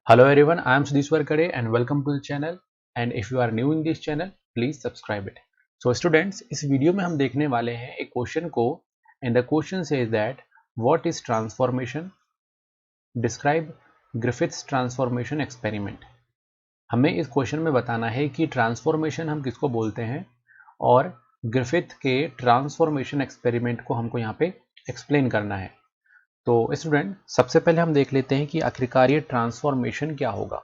Hello everyone, I am Sudhishwar Kade and welcome to the channel. And if you are new in this channel, please subscribe it. So students, इस video में हम देखने वाले हैं एक question को and the question says that what is transformation? Describe Griffith's transformation experiment. हमें इस क्वेश्चन में बताना है कि ट्रांसफॉर्मेशन हम किसको बोलते हैं और ग्रिफिथ के ट्रांसफॉर्मेशन एक्सपेरिमेंट को हमको यहाँ पे एक्सप्लेन करना है। तो स्टूडेंट, सबसे पहले हम देख लेते हैं कि आखिरकार ये ट्रांसफॉर्मेशन क्या होगा।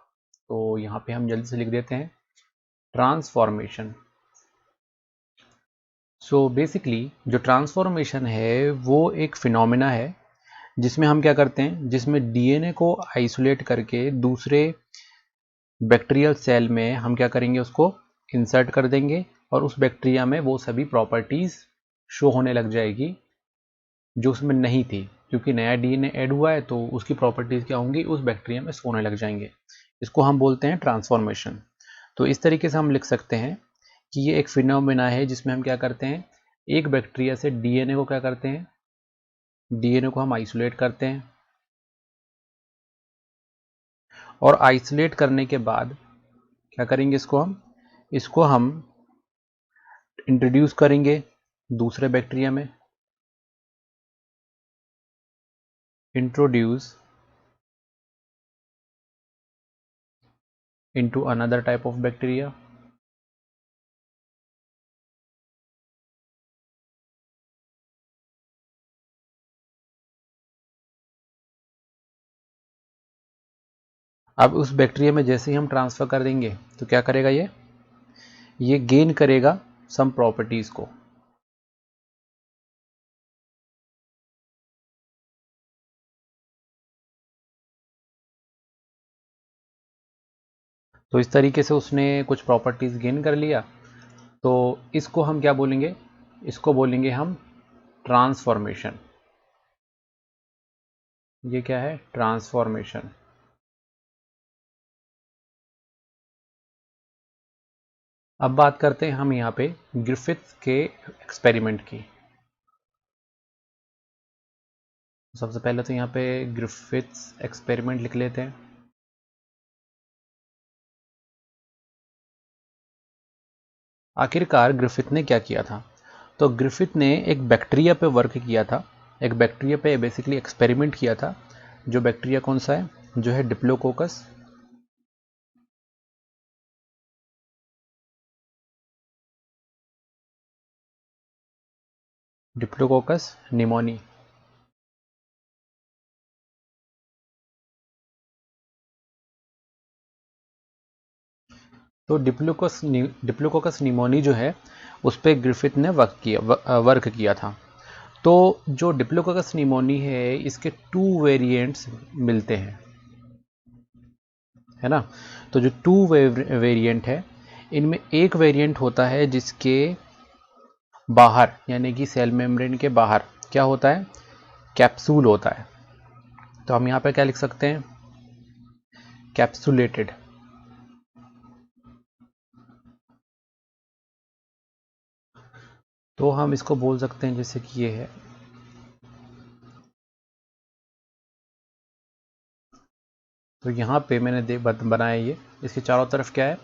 तो यहाँ पे हम जल्दी से लिख देते हैं ट्रांसफॉर्मेशन। सो बेसिकली जो ट्रांसफॉर्मेशन है वो एक फिनोमेना है जिसमें हम क्या करते हैं, जिसमें डीएनए को आइसोलेट करके दूसरे बैक्टीरियल सेल में हम क्या करेंगे, उसको इंसर्ट कर देंगे और उस बैक्टीरिया में वो सभी प्रॉपर्टीज शो होने लग जाएगी जो उसमें नहीं थी, क्योंकि नया डीएनए ऐड हुआ है तो उसकी प्रॉपर्टीज क्या होंगी, उस बैक्टीरिया में शो होने लग जाएंगे। इसको हम बोलते हैं ट्रांसफॉर्मेशन। तो इस तरीके से हम लिख सकते हैं कि ये एक फिनोमेना है जिसमें हम क्या करते हैं, एक बैक्टीरिया से डीएनए को क्या करते हैं, डीएनए को हम आइसोलेट करते हैं और आइसोलेट करने के बाद क्या करेंगे, इसको हम इंट्रोड्यूस करेंगे दूसरे बैक्टीरिया में, introduce into another type of bacteria। अब उस बैक्टीरिया में जैसे ही हम ट्रांसफर कर देंगे तो क्या करेगा, ये गेन करेगा सम प्रॉपर्टीज को। तो इस तरीके से उसने कुछ प्रॉपर्टीज गेन कर लिया, तो इसको हम क्या बोलेंगे, इसको बोलेंगे हम ट्रांसफॉर्मेशन। ये क्या है, ट्रांसफॉर्मेशन। अब बात करते हैं हम यहाँ पे ग्रिफिथ के एक्सपेरिमेंट की। सबसे पहले तो यहाँ पे ग्रिफिथ्स एक्सपेरिमेंट लिख लेते हैं। आखिरकार ग्रिफिथ ने क्या किया था, तो ग्रिफिथ ने एक बैक्टीरिया पे वर्क किया था, एक बैक्टीरिया पे बेसिकली एक्सपेरिमेंट किया था। जो बैक्टीरिया कौन सा है, जो है डिप्लोकोकस। Diplococcus pneumoniae. तो डिप्लोकोकस निमोनी जो है उस पर ग्रिफिथ ने वर्क किया था। तो जो डिप्लोकोकस निमोनी है इसके 2 वेरिएंट्स मिलते हैं, है ना। तो जो 2 वेरिएंट है, इनमें एक वेरिएंट होता है जिसके बाहर यानी कि सेल मेम्ब्रेन के बाहर क्या होता है, कैप्सूल होता है। तो हम यहाँ पे क्या लिख सकते हैं, कैप्सुलेटेड। तो हम इसको बोल सकते हैं जैसे कि ये है, तो यहाँ पे मैंने बनाया ये, इसके चारों तरफ क्या है,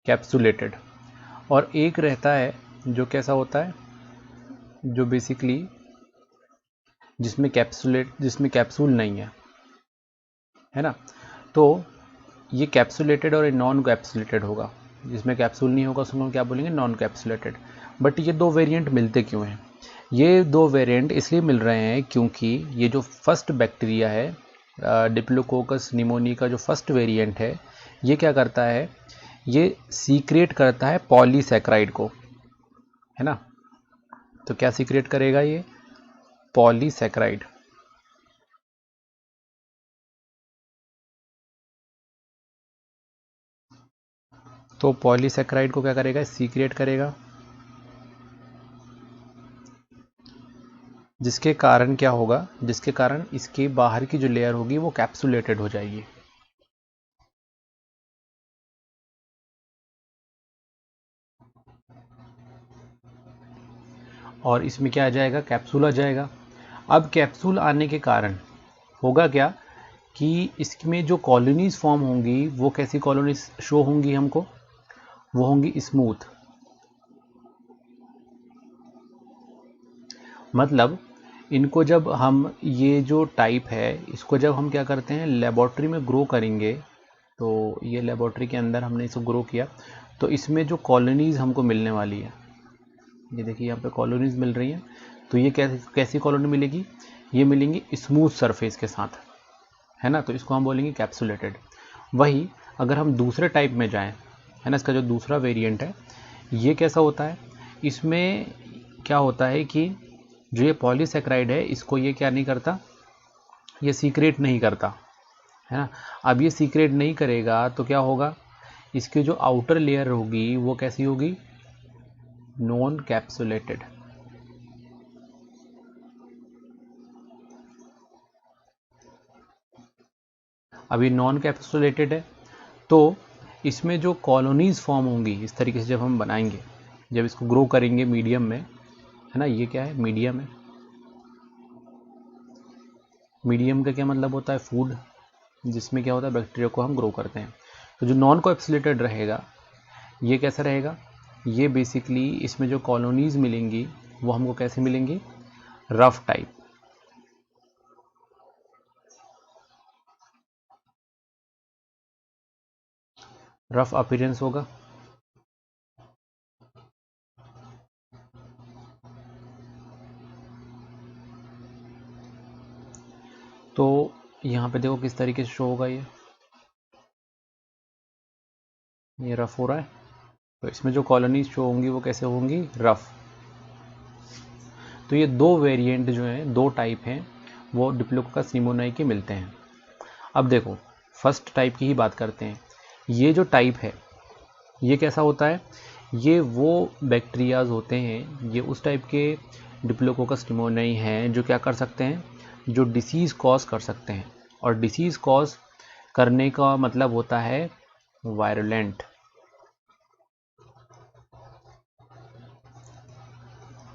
कैप्सुलेटेड। और एक रहता है जो कैसा होता है, जो बेसिकली जिसमें कैप्सूल नहीं है ना। तो ये कैप्सुलेटेड और नॉन कैप्सुलेटेड होगा। जिसमें कैप्सूल नहीं होगा उसको हम क्या बोलेंगे, नॉन कैप्सुलेटेड। बट ये 2 वेरिएंट मिलते क्यों हैं, ये 2 वेरिएंट इसलिए मिल रहे हैं क्योंकि ये जो फर्स्ट बैक्टीरिया है डिप्लोकोकस निमोनी का जो फर्स्ट वेरिएंट है, ये क्या करता है, ये सीक्रेट करता है पॉलीसैकेराइड को, है ना। तो क्या सीक्रेट करेगा ये, पॉलीसैकेराइड। तो पॉलीसैकेराइड को क्या करेगा, सीक्रेट करेगा, जिसके कारण क्या होगा, जिसके कारण इसके बाहर की जो लेयर होगी वो कैप्सुलेटेड हो जाएगी। और इसमें क्या आ जाएगा, कैप्सूल आ जाएगा। अब कैप्सूल आने के कारण होगा क्या, कि इसमें जो कॉलोनीज फॉर्म होंगी वो कैसी कॉलोनीज शो होंगी हमको, वो होंगी स्मूथ। मतलब इनको जब हम, ये जो टाइप है इसको जब हम क्या करते हैं लेबोरेटरी में ग्रो करेंगे, तो ये लेबोरेटरी के अंदर हमने इसको ग्रो किया, तो इसमें जो कॉलोनीज हमको मिलने वाली है, ये देखिए यहाँ पे कॉलोनीज मिल रही हैं, तो ये कैसी कॉलोनी मिलेगी, ये मिलेंगी स्मूथ सरफेस के साथ, है ना, तो इसको हम बोलेंगे कैप्सुलेटेड। वही अगर हम दूसरे टाइप में जाएं, है ना, इसका जो दूसरा वेरिएंट है ये कैसा होता है, इसमें क्या होता है कि जो ये पॉलीसेक्राइड है इसको ये क्या नहीं करता, ये सीक्रेट नहीं करता, है ना। अब ये सीक्रेट नहीं करेगा तो क्या होगा, इसकी जो आउटर लेयर होगी वो कैसी होगी, नॉन कैप्सुलेटेड। अभी नॉन कैप्सुलेटेड है, तो इसमें जो कॉलोनीज फॉर्म होंगी इस तरीके से जब हम बनाएंगे, जब इसको ग्रो करेंगे मीडियम में, है ना, ये क्या है, मीडियम है। मीडियम का क्या मतलब होता है, फूड, जिसमें क्या होता है बैक्टीरिया को हम ग्रो करते हैं। तो जो नॉन कैप्सुलेटेड रहेगा ये कैसा रहेगा, ये बेसिकली इसमें जो कॉलोनीज मिलेंगी वो हमको कैसे मिलेंगी, रफ टाइप। रफ अपीयरेंस होगा। तो यहाँ पे देखो किस तरीके से शो होगा, ये रफ हो रहा है, तो इसमें जो कॉलोनीज शो होंगी वो कैसे होंगी, रफ। तो ये दो वेरिएंट जो हैं, दो टाइप हैं, वो डिप्लोकोकस निमोनियाई के मिलते हैं। अब देखो फर्स्ट टाइप की ही बात करते हैं। ये जो टाइप है ये कैसा होता है, ये वो बैक्टीरियाज होते हैं, ये उस टाइप के डिप्लोकोकस निमोनियाई हैं जो क्या कर सकते हैं, जो डिसीज़ कॉज कर सकते हैं। और डिसीज़ कॉज करने का मतलब होता है वायरुलेंट।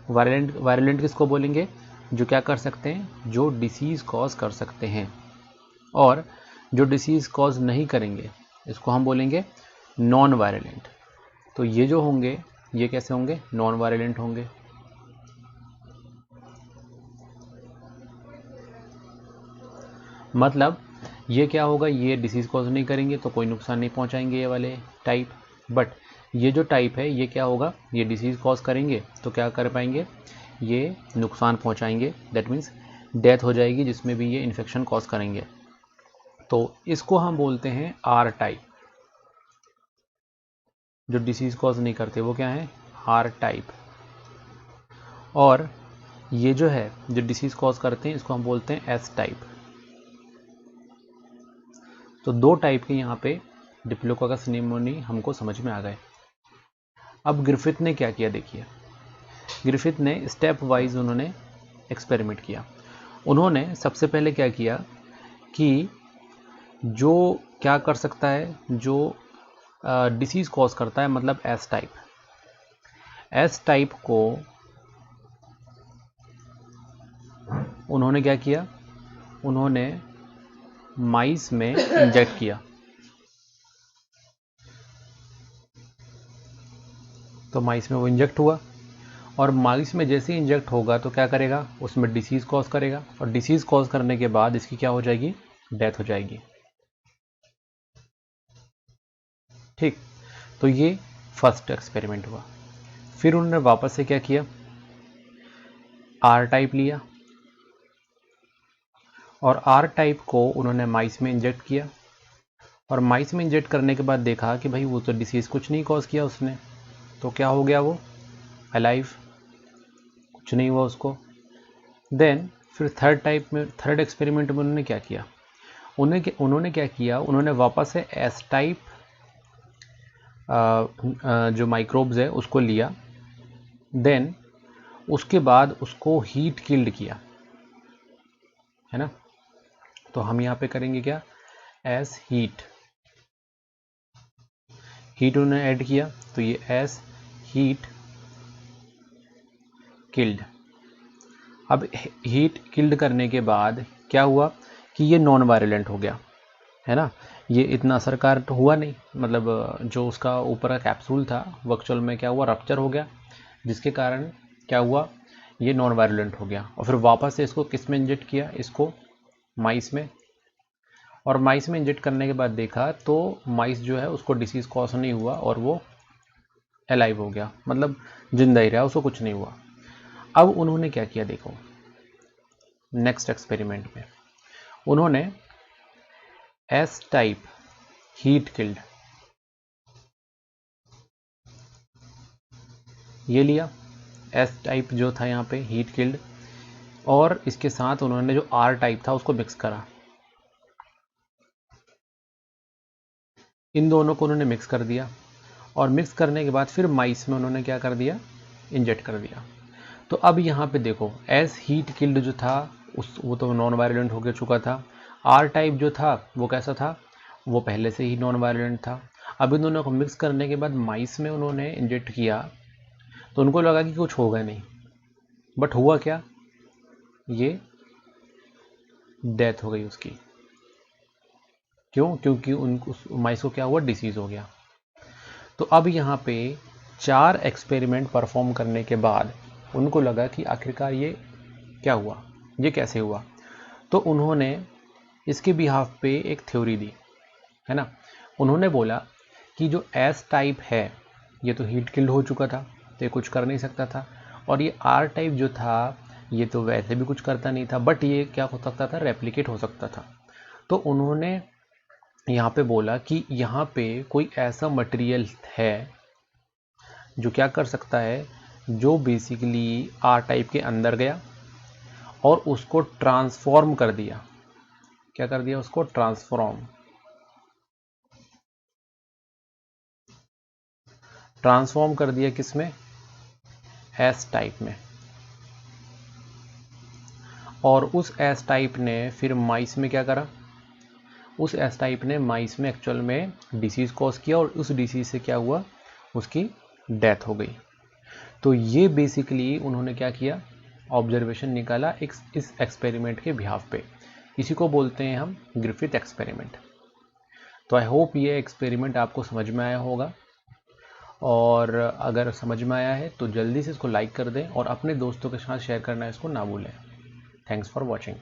वायलेंट, वायलेंट किसको बोलेंगे, जो क्या कर सकते हैं, जो डिसीज़ कॉज कर सकते हैं। और जो डिसीज़ कॉज नहीं करेंगे इसको हम बोलेंगे नॉन वायलेंट। तो ये जो होंगे ये कैसे होंगे, नॉन वायलेंट होंगे। मतलब ये क्या होगा, ये डिसीज़ कॉज नहीं करेंगे तो कोई नुकसान नहीं पहुंचाएंगे ये वाले टाइप। बट ये जो टाइप है ये क्या होगा, ये डिसीज़ कॉज करेंगे तो क्या कर पाएंगे, ये नुकसान पहुंचाएंगे, दैट मीन्स डेथ हो जाएगी जिसमें भी ये इन्फेक्शन कॉज करेंगे। तो इसको हम बोलते हैं आर टाइप। जो डिसीज़ कॉज नहीं करते वो क्या है, आर टाइप। और ये जो है जो डिसीज़ कॉज करते हैं इसको हम बोलते हैं एस टाइप। तो दो टाइप के यहाँ पे डिप्लोकोकस निमोनियाई हमको समझ में आ गए। अब ग्रिफिथ ने क्या किया, देखिए ग्रिफिथ ने स्टेप वाइज उन्होंने एक्सपेरिमेंट किया। उन्होंने सबसे पहले क्या किया कि जो क्या कर सकता है, जो डिसीज़ कॉज करता है, मतलब एस टाइप, एस टाइप को उन्होंने क्या किया, उन्होंने माइस में इंजेक्ट किया। तो माइस में वो इंजेक्ट हुआ, और माइस में जैसे ही इंजेक्ट होगा तो क्या करेगा, उसमें डिसीज़ कॉज करेगा, और डिसीज़ कॉज करने के बाद इसकी क्या हो जाएगी, डेथ हो जाएगी। ठीक, तो ये फर्स्ट एक्सपेरिमेंट हुआ। फिर उन्होंने वापस से क्या किया, आर टाइप लिया, और आर टाइप को उन्होंने माइस में इंजेक्ट किया, और माइस में इंजेक्ट करने के बाद देखा कि भाई वो तो डिसीज़ कुछ नहीं कॉज किया उसने, तो क्या हो गया, वो अलाइव, कुछ नहीं हुआ उसको। देन फिर थर्ड टाइप में, थर्ड एक्सपेरिमेंट में उन्होंने क्या किया, उन्होंने क्या किया, उन्होंने वापस से एस टाइप जो माइक्रोब्स है उसको लिया, देन उसके बाद उसको हीट किल्ड किया, है ना। तो हम यहाँ पे करेंगे क्या, एस हीट, हीट उन्होंने ऐड किया, तो ये एस हीट किल्ड। अब हीट किल्ड करने के बाद क्या हुआ कि ये नॉन वायलेंट हो गया, है ना। ये इतना असरकार तो हुआ नहीं, मतलब जो उसका ऊपर का कैप्सूल था वो एक्चुअल में क्या हुआ, रप्चर हो गया, जिसके कारण क्या हुआ, ये नॉन वायलेंट हो गया। और फिर वापस से इसको किस में इंजेक्ट किया, इसको माइस में, और माइस में इंजेक्ट करने के बाद देखा तो माइस जो है उसको डिसीज कॉज नहीं हुआ और वो अलाइव हो गया, मतलब जिंदा ही रहा, उसको कुछ नहीं हुआ। अब उन्होंने क्या किया देखो, नेक्स्ट एक्सपेरिमेंट में उन्होंने एस टाइप हीट किल्ड ये लिया, एस टाइप जो था यहाँ पे हीट किल्ड, और इसके साथ उन्होंने जो आर टाइप था उसको मिक्स करा। इन दोनों को उन्होंने मिक्स कर दिया, और मिक्स करने के बाद फिर माइस में उन्होंने क्या कर दिया, इंजेक्ट कर दिया। तो अब यहाँ पे देखो, एस हीट किल्ड जो था वो तो नॉन वायलेंट हो चुका था। आर टाइप जो था वो कैसा था, वो पहले से ही नॉन वायलेंट था। अब इन दोनों को मिक्स करने के बाद माइस में उन्होंने इंजेक्ट किया तो उनको लगा कि कुछ होगा नहीं, बट हुआ क्या, ये डेथ हो गई उसकी। क्यों, क्योंकि उनको माइस को क्या हुआ, डिसीज हो गया। तो अब यहाँ पे 4 एक्सपेरिमेंट परफॉर्म करने के बाद उनको लगा कि आखिरकार ये क्या हुआ, ये कैसे हुआ। तो उन्होंने इसके बिहाफ पे एक थ्योरी दी, है ना। उन्होंने बोला कि जो एस टाइप है ये तो हीट किल्ड हो चुका था, तो ये कुछ कर नहीं सकता था, और ये आर टाइप जो था ये तो वैसे भी कुछ करता नहीं था, बट ये क्या हो सकता था, रेप्लिकेट हो सकता था। तो उन्होंने यहाँ पे बोला कि यहाँ पे कोई ऐसा मटेरियल है जो क्या कर सकता है, जो बेसिकली आर टाइप के अंदर गया और उसको ट्रांसफॉर्म कर दिया। क्या कर दिया, उसको ट्रांसफॉर्म कर दिया किसमें, एस टाइप में। और उस एस टाइप ने फिर माइस में क्या करा, उस एस टाइप ने माइस में एक्चुअल में डिसीज कॉज किया, और उस डिसीज से क्या हुआ, उसकी डेथ हो गई। तो ये बेसिकली उन्होंने क्या किया, ऑब्जर्वेशन निकाला इस एक्सपेरिमेंट के बिहाफ पे। इसी को बोलते हैं हम ग्रिफिथ एक्सपेरिमेंट। तो आई होप ये एक्सपेरिमेंट आपको समझ में आया होगा, और अगर समझ में आया है तो जल्दी से इसको लाइक कर दें और अपने दोस्तों के साथ शेयर करना इसको ना भूलें। Thanks for watching.